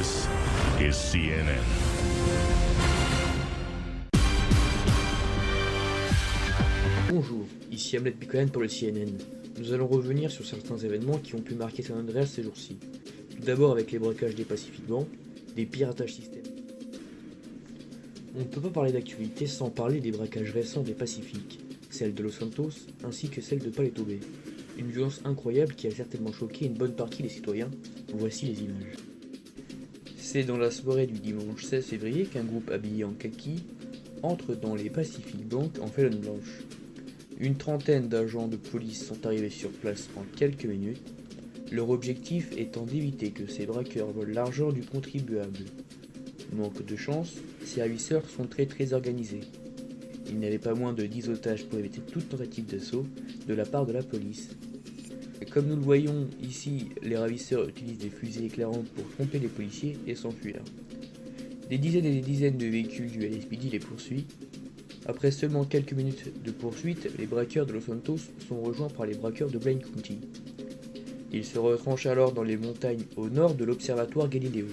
This is CNN. Bonjour, ici Hamlet Bikoyan pour le CNN. Nous allons revenir sur certains événements qui ont pu marquer San Andreas ces jours-ci. Tout d'abord avec les braquages des Pacific Bank, des piratages systémiques. On ne peut pas parler d'actualité sans parler des braquages récents des Pacifiques, celle de Los Santos ainsi que celle de Paleto Bay. Une violence incroyable qui a certainement choqué une bonne partie des citoyens. Voici les images. C'est dans la soirée du dimanche 16 février qu'un groupe habillé en kaki entre dans les Pacific Bank en felon blanche. Une trentaine d'agents de police sont arrivés sur place en quelques minutes, leur objectif étant d'éviter que ces braqueurs volent l'argent du contribuable. Manque de chance, ces ravisseurs sont très organisés. Il n'y avait pas moins de 10 otages pour éviter toute tentative d'assaut de la part de la police. Et comme nous le voyons ici, les ravisseurs utilisent des fusées éclairantes pour tromper les policiers et s'enfuir. Des dizaines et des dizaines de véhicules du LSPD les poursuivent. Après seulement quelques minutes de poursuite, les braqueurs de Los Santos sont rejoints par les braqueurs de Blaine County. Ils se retranchent alors dans les montagnes au nord de l'observatoire Galileo.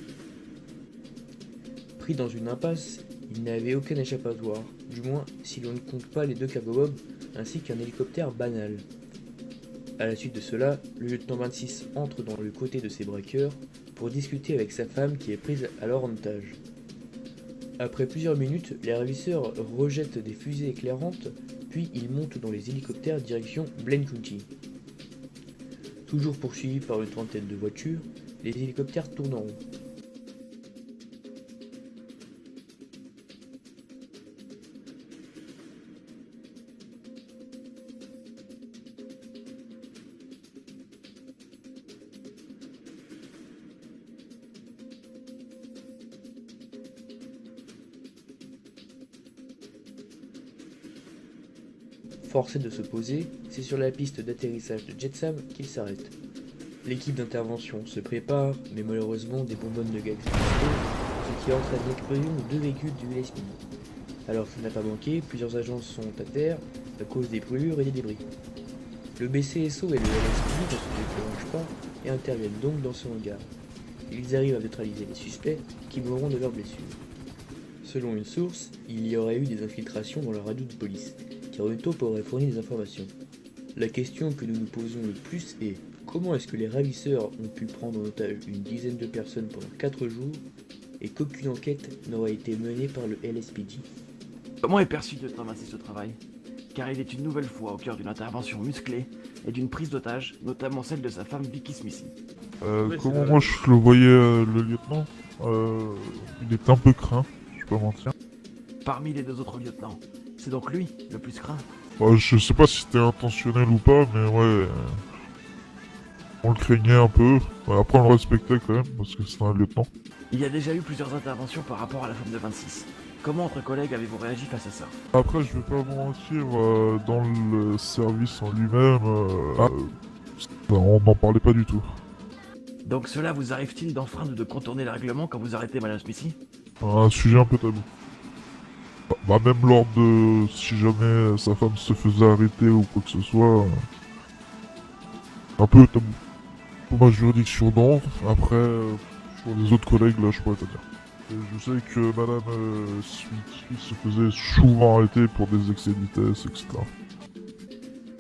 Pris dans une impasse, ils n'avaient aucun échappatoire, du moins si l'on ne compte pas les deux cargo-bobs ainsi qu'un hélicoptère banal. A la suite de cela, le lieutenant 26 entre dans le côté de ses braqueurs pour discuter avec sa femme qui est prise alors en otage. Après plusieurs minutes, les ravisseurs rejettent des fusées éclairantes, puis ils montent dans les hélicoptères direction Blaine County. Toujours poursuivis par une trentaine de voitures, les hélicoptères tournent en rond. Forcé de se poser, c'est sur la piste d'atterrissage de Jetsam qu'il s'arrête. L'équipe d'intervention se prépare, mais malheureusement des bonbonnes de gaz explosent, ce qui entraîne l'explosion de deux véhicules du LSPD. Alors ça n'a pas manqué, plusieurs agents sont à terre à cause des brûlures et des débris. Le BCSO et le LSPD ne se déclenchent pas et interviennent donc dans ce hangar. Ils arrivent à neutraliser les suspects qui mourront de leurs blessures. Selon une source, il y aurait eu des infiltrations dans la radio de police, car une taupe aurait fourni des informations. La question que nous nous posons le plus est comment est-ce que les ravisseurs ont pu prendre en otage une dizaine de personnes pendant 4 jours et qu'aucune enquête n'aurait été menée par le LSPD. Comment est perçu le lieutenant 26 au travail? Car il est une nouvelle fois au cœur d'une intervention musclée et d'une prise d'otage, notamment celle de sa femme Vicky Smithy. Comment moi je le voyais, le lieutenant, il était un peu craint, je vais pas mentir. Parmi les deux autres lieutenants, c'est donc lui le plus craint. Je sais pas si c'était intentionnel ou pas, mais ouais, on le craignait un peu. Après on le respectait quand même, parce que c'est un lieutenant. Il y a déjà eu plusieurs interventions par rapport à la femme de 26. Comment entre collègues avez-vous réagi face à ça? Après je vais pas vous mentir, dans le service en lui-même, on n'en parlait pas du tout. Donc cela vous arrive-t-il d'enfreindre ou de contourner le règlement quand vous arrêtez Madame Smithy? Un sujet un peu tabou. Même lors de... si jamais sa femme se faisait arrêter ou quoi que ce soit, un peu tabou. Pour ma juridiction non, après, sur les autres collègues là je pourrais pas dire. Et je sais que Madame Sweetie se faisait souvent arrêter pour des excès de vitesse, etc.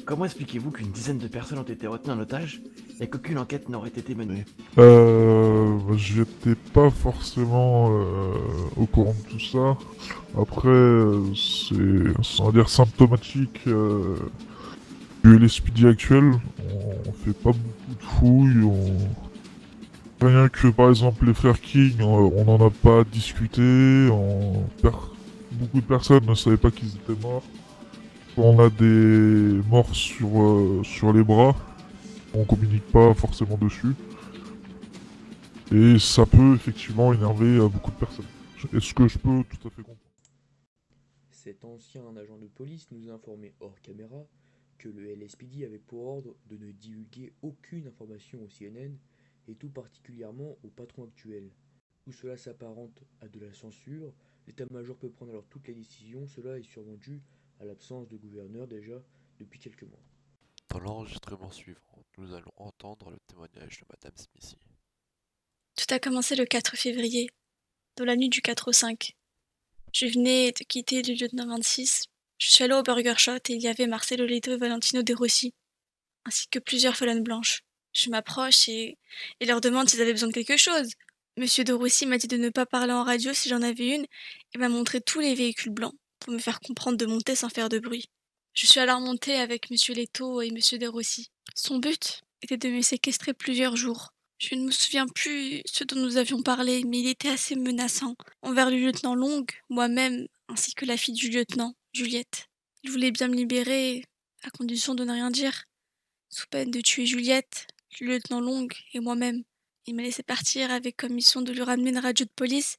Comment expliquez-vous qu'une dizaine de personnes ont été retenues en otage et qu'aucune enquête n'aurait été menée? J'étais pas forcément au courant de tout ça. Après, c'est on va dire symptomatique du LSPD actuel. On fait pas beaucoup de fouilles. Rien que par exemple les frères King, on n'en a pas discuté. Beaucoup de personnes ne savaient pas qu'ils étaient morts. On a des morts sur les bras. On communique pas forcément dessus. Et ça peut effectivement énerver beaucoup de personnes. Est-ce que je peux tout à fait comprendre? Cet ancien agent de police nous a informé hors caméra que le LSPD avait pour ordre de ne divulguer aucune information au CNN et tout particulièrement au patron actuel. Où cela s'apparente à de la censure, l'état-major peut prendre alors toutes les décisions, cela est sûrement dû à l'absence de gouverneur déjà depuis quelques mois. Dans l'enregistrement suivant, nous allons entendre le témoignage de Madame Smithy. Tout Tout a commencé le 4 février, dans la nuit du 4 au 5. Je venais de quitter le lieutenant 26. Je suis allée au Burger Shot et il y avait Marcelo Leto et Valentino De Rossi, ainsi que plusieurs felons blanches. Je m'approche et leur demande s'ils avaient besoin de quelque chose. Monsieur De Rossi m'a dit de ne pas parler en radio si j'en avais une et m'a montré tous les véhicules blancs pour me faire comprendre de monter sans faire de bruit. Je suis alors montée avec Monsieur Leto et Monsieur De Rossi. Son but était de me séquestrer plusieurs jours. Je ne me souviens plus ce dont nous avions parlé, mais il était assez menaçant envers le lieutenant Long, moi-même, ainsi que la fille du lieutenant, Juliette. Il voulait bien me libérer, à condition de ne rien dire, sous peine de tuer Juliette, le lieutenant Long et moi-même. Il m'a laissé partir avec comme mission de lui ramener une radio de police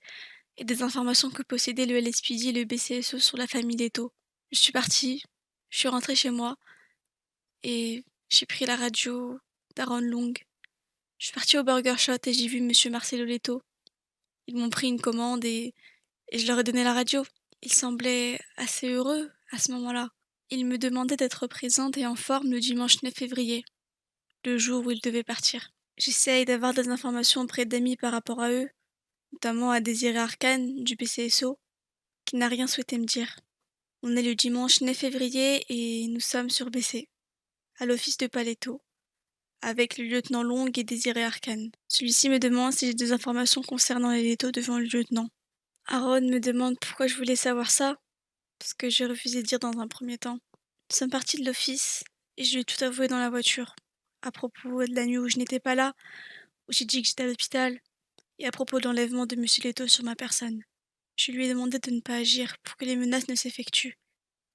et des informations que possédaient le LSPD et le BCSO sur la famille Leto. Je suis partie, je suis rentrée chez moi et j'ai pris la radio d'Aaron Long. Je suis partie au Burger Shot et j'ai vu Monsieur Marcelo Leto. Ils m'ont pris une commande et je leur ai donné la radio. Ils semblaient assez heureux à ce moment-là. Ils me demandaient d'être présente et en forme le dimanche 9 février, le jour où ils devaient partir. J'essaye d'avoir des informations auprès d'amis par rapport à eux, notamment à Désiré Arcane du PCSO, qui n'a rien souhaité me dire. On est le dimanche 9 février et nous sommes sur BC, à l'office de Paletto, avec le lieutenant Long et Désiré Arcane. Celui-ci me demande si j'ai des informations concernant les Leto devant le lieutenant. Aaron me demande pourquoi je voulais savoir ça, parce que j'ai refusé de dire dans un premier temps. Nous sommes partis de l'office et je lui ai tout avoué dans la voiture, à propos de la nuit où je n'étais pas là, où j'ai dit que j'étais à l'hôpital, et à propos de l'enlèvement de Monsieur Leto sur ma personne. Je lui ai demandé de ne pas agir pour que les menaces ne s'effectuent.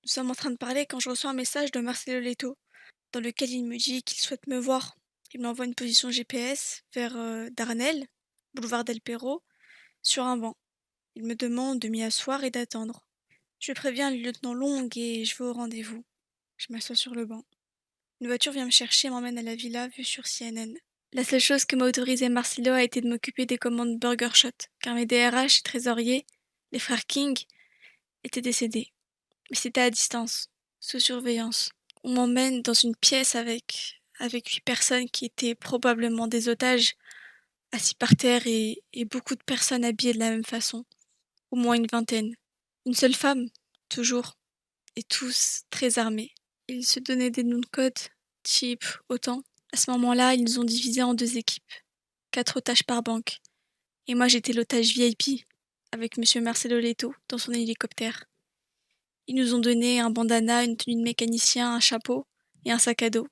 Nous sommes en train de parler quand je reçois un message de Marcelo Leto, dans lequel il me dit qu'il souhaite me voir. Il m'envoie une position GPS vers Darnel, boulevard Del Perro, sur un banc. Il me demande de m'y asseoir et d'attendre. Je préviens le lieutenant Long et je vais au rendez-vous. Je m'assois sur le banc. Une voiture vient me chercher et m'emmène à la villa vue sur CNN. La seule chose que m'a autorisé Marcelo a été de m'occuper des commandes Burger Shot, car mes DRH et trésoriers, les frères King, étaient décédés. Mais c'était à distance, sous surveillance. On m'emmène dans une pièce avec 8 personnes qui étaient probablement des otages, assis par terre et beaucoup de personnes habillées de la même façon, au moins une vingtaine. Une seule femme, toujours, et tous très armés. Ils se donnaient des noms de code, type autant. À ce moment-là, ils nous ont divisés en 2 équipes, 4 otages par banque. Et moi j'étais l'otage VIP, avec Monsieur Marcelo Leto dans son hélicoptère. Ils nous ont donné un bandana, une tenue de mécanicien, un chapeau et un sac à dos.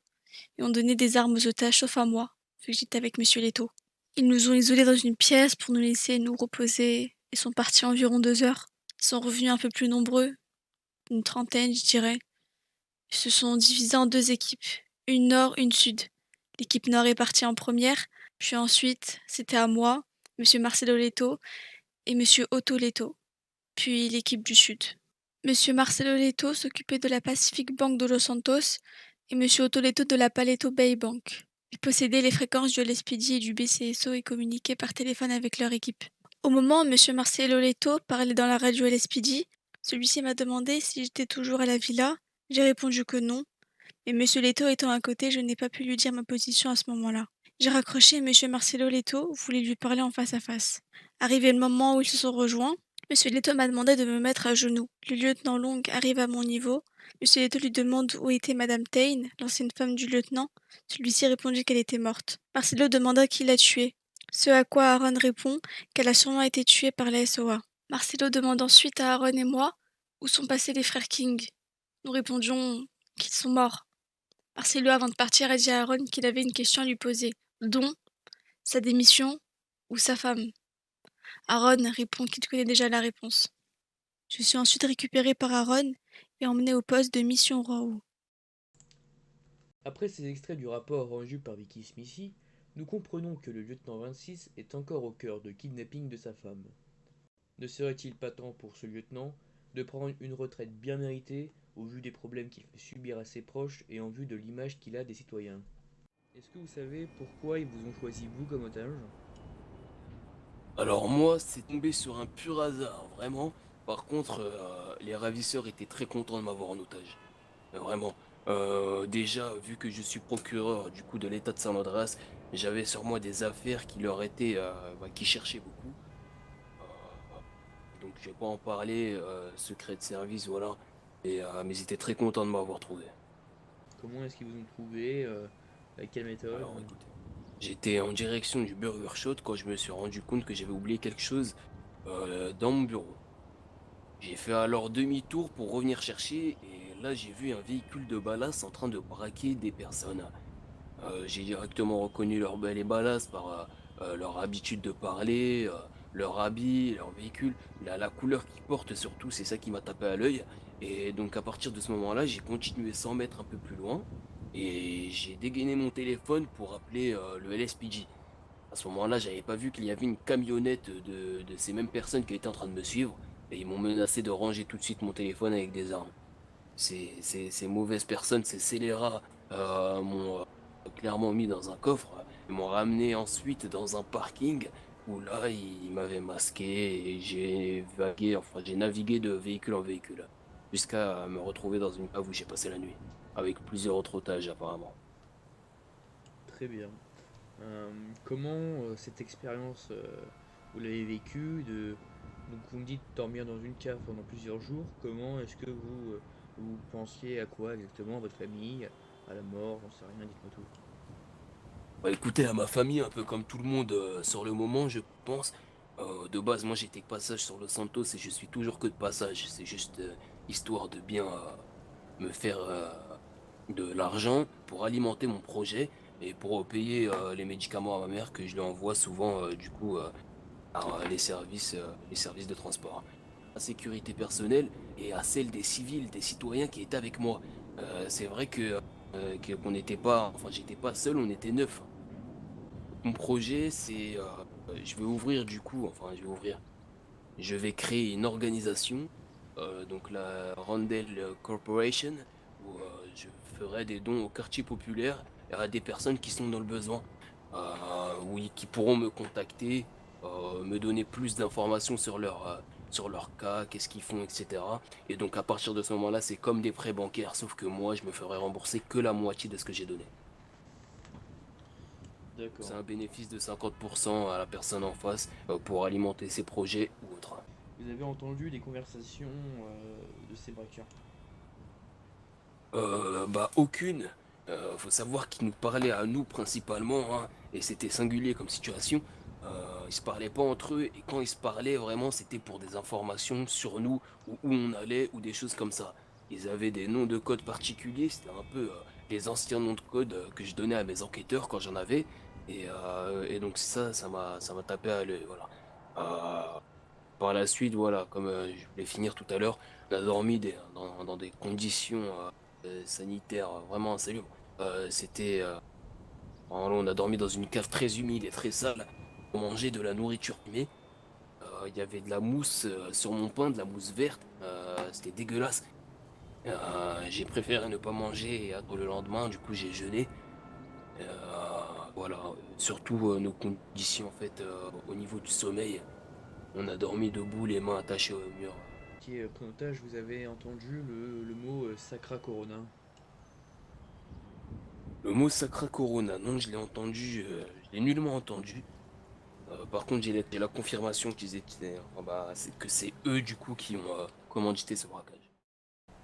Et ont donné des armes aux otages, sauf à moi, vu que j'étais avec Monsieur Leto. Ils nous ont isolés dans une pièce pour nous laisser nous reposer et sont partis environ 2 heures. Ils sont revenus un peu plus nombreux, une trentaine, je dirais. Ils se sont divisés en 2 équipes, une nord, une sud. L'équipe nord est partie en première, puis ensuite, c'était à moi, Monsieur Marcelo Leto et Monsieur Otto Leto, puis l'équipe du sud. Monsieur Marcelo Leto s'occupait de la Pacific Bank de Los Santos et Monsieur Otto Leto de la Paleto Bay Bank. Ils possédaient les fréquences du LSPD et du BCSO et communiquaient par téléphone avec leur équipe. Au moment où Monsieur Marcelo Leto parlait dans la radio LSPD, celui-ci m'a demandé si j'étais toujours à la villa. J'ai répondu que non, mais Monsieur Leto étant à côté, je n'ai pas pu lui dire ma position à ce moment-là. J'ai raccroché et Monsieur Marcelo Leto voulait lui parler en face à face. Arrivé le moment où ils se sont rejoints, Monsieur Leto m'a demandé de me mettre à genoux. Le lieutenant Long arrive à mon niveau. Monsieur Leto lui demande où était Madame Tain, l'ancienne femme du lieutenant. Celui-ci répondit qu'elle était morte. Marcelo demanda qui l'a tuée. Ce à quoi Aaron répond qu'elle a sûrement été tuée par la SOA. Marcelo demande ensuite à Aaron et moi où sont passés les frères King. Nous répondions qu'ils sont morts. Marcelo, avant de partir, a dit à Aaron qu'il avait une question à lui poser, dont sa démission ou sa femme. Aaron répond qu'il connaît déjà la réponse. Je suis ensuite récupéré par Aaron et emmené au poste de mission Raoult. Après ces extraits du rapport rendu par Vicky Smithy, nous comprenons que le lieutenant 26 est encore au cœur de kidnapping de sa femme. Ne serait-il pas temps pour ce lieutenant de prendre une retraite bien méritée au vu des problèmes qu'il fait subir à ses proches et en vue de l'image qu'il a des citoyens? Est-ce que vous savez pourquoi ils vous ont choisi vous comme otage? Alors moi, c'est tombé sur un pur hasard, vraiment. Par contre, les ravisseurs étaient très contents de m'avoir en otage. Vraiment. Déjà, vu que je suis procureur du coup de l'État de San Andreas, j'avais sur moi des affaires qui leur étaient, qui cherchaient beaucoup. Donc je vais pas en parler, secret de service, voilà. Mais ils étaient très contents de m'avoir trouvé. Comment est-ce qu'ils vous ont trouvé? Avec quelle méthode? Alors écoutez, j'étais en direction du Burger Shot quand je me suis rendu compte que j'avais oublié quelque chose dans mon bureau. J'ai fait alors demi-tour pour revenir chercher et là j'ai vu un véhicule de ballast en train de braquer des personnes. J'ai directement reconnu leur les ballasts par leur habitude de parler, leur habit, leur véhicule, la couleur qu'ils portent surtout, c'est ça qui m'a tapé à l'œil. Et donc à partir de ce moment-là, j'ai continué 100 mètres un peu plus loin et j'ai dégainé mon téléphone pour appeler le LSPJ. À ce moment-là, j'avais pas vu qu'il y avait une camionnette de ces mêmes personnes qui étaient en train de me suivre et ils m'ont menacé de ranger tout de suite mon téléphone avec des armes. Ces mauvaises personnes, ces scélérats, m'ont clairement mis dans un coffre. Ils m'ont ramené ensuite dans un parking où là, ils m'avaient masqué et j'ai vagué, enfin, j'ai navigué de véhicule en véhicule jusqu'à me retrouver dans une cave où j'ai passé la nuit avec plusieurs autres otages apparemment. Très bien. Euh, comment cette expérience vous l'avez vécue Donc vous me dites dormir dans une cave pendant plusieurs jours. Comment est-ce que vous pensiez à quoi exactement? À votre famille? À la mort? J'en sais rien, dites-moi tout. Bah écoutez, à ma famille, un peu comme tout le monde sur le moment, je pense. De base, moi j'étais de passage sur Los Santos et je suis toujours que de passage. C'est juste histoire de bien me faire de l'argent pour alimenter mon projet et pour payer les médicaments à ma mère que je lui envoie souvent par les services de transport. La sécurité personnelle et à celle des civils, des citoyens qui étaient avec moi. C'est vrai qu'on n'était pas, enfin j'étais pas seul, on était 9. Mon projet, c'est, je vais ouvrir du coup, enfin je vais ouvrir, je vais créer une organisation, donc la Rondel Corporation, où je ferai des dons au quartier populaire et à des personnes qui sont dans le besoin, oui, qui pourront me contacter, me donner plus d'informations sur leur cas, qu'est-ce qu'ils font, etc. Et donc à partir de ce moment-là, c'est comme des prêts bancaires, sauf que moi, je me ferai rembourser que la moitié de ce que j'ai donné. C'est D'accord. un bénéfice de 50% à la personne en face pour alimenter ses projets ou autres. Vous avez entendu des conversations de ces braqueurs? Bah aucune. Faut savoir qu'ils nous parlaient à nous principalement, hein, et c'était singulier comme situation. Ils se parlaient pas entre eux et quand ils se parlaient vraiment c'était pour des informations sur nous ou où on allait ou des choses comme ça. Ils avaient des noms de code particuliers, c'était un peu les anciens noms de code que je donnais à mes enquêteurs quand j'en avais et donc ça m'a tapé à l'œil, voilà. Euh, Par la suite, voilà, comme je voulais finir tout à l'heure, on a dormi dans des conditions sanitaires vraiment insalubres. C'était, on a dormi dans une cave très humide et très sale. On mangeait de la nourriture fumée. Il y avait de la mousse sur mon pain, de la mousse verte. C'était dégueulasse. J'ai préféré ne pas manger et attendre le lendemain. Du coup, j'ai jeûné. Voilà, surtout nos conditions en fait au niveau du sommeil. On a dormi debout, les mains attachées au mur. Qui est pris en otage, vous avez entendu le mot Sacra Corona. Le mot Sacra Corona, non, je l'ai entendu, je l'ai nullement entendu. Par contre, j'ai la confirmation qu'ils étaient, que c'est eux du coup qui ont commandité ce braquage.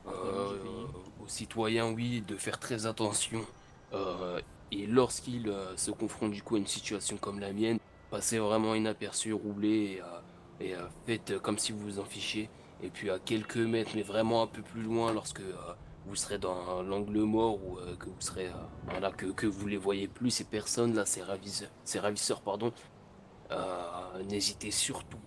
Très bien, j'ai fini. Aux citoyens, oui, de faire très attention. Euh, et lorsqu'ils se confrontent du coup à une situation comme la mienne, passez vraiment inaperçu, roulez et faites comme si vous vous en fichiez. Et puis à quelques mètres, mais vraiment un peu plus loin, lorsque vous serez dans l'angle mort ou que vous serez voilà, que vous les voyez plus, ces personnes là, ces ravisseurs, pardon, n'hésitez surtout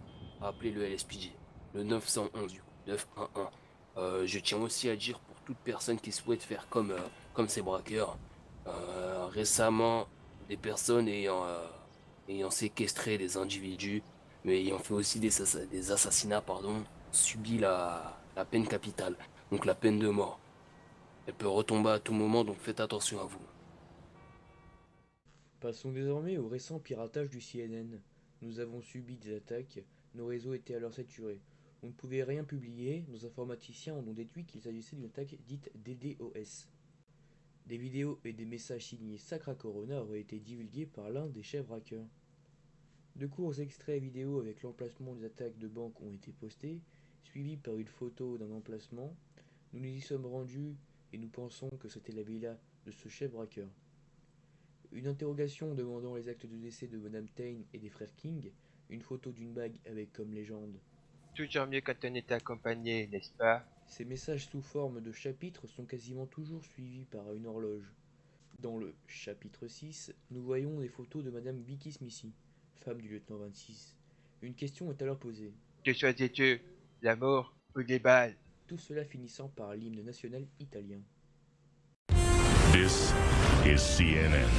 à appeler le LSPJ, le 911 du coup, 911. Je tiens aussi à dire pour toute personne qui souhaite faire comme ces braqueurs, récemment, des personnes ayant séquestré des individus, mais ayant fait aussi des assassinats, pardon, subi la peine capitale, donc la peine de mort. Elle peut retomber à tout moment, donc faites attention à vous. Passons désormais au récent piratage du CNN. Nous avons subi des attaques, nos réseaux étaient alors saturés. On ne pouvait rien publier, nos informaticiens en ont déduit qu'il s'agissait d'une attaque dite DDoS. Des vidéos et des messages signés Sacra Corona auraient été divulgués par l'un des chefs braqueurs. De courts extraits vidéo avec l'emplacement des attaques de banque ont été postés, suivis par une photo d'un emplacement. Nous nous y sommes rendus et nous pensons que c'était la villa de ce chef braqueur. Une interrogation demandant les actes de décès de Madame Tain et des frères King, une photo d'une bague avec comme légende. Toujours mieux quand on est accompagné, n'est-ce pas? Ces messages sous forme de chapitres sont quasiment toujours suivis par une horloge. Dans le chapitre 6, nous voyons des photos de Madame Vicky Smithy, femme du lieutenant 26. Une question est alors posée. Que choisis-tu? L'amour ou les balles? Tout cela finissant par l'hymne national italien. This is CNN.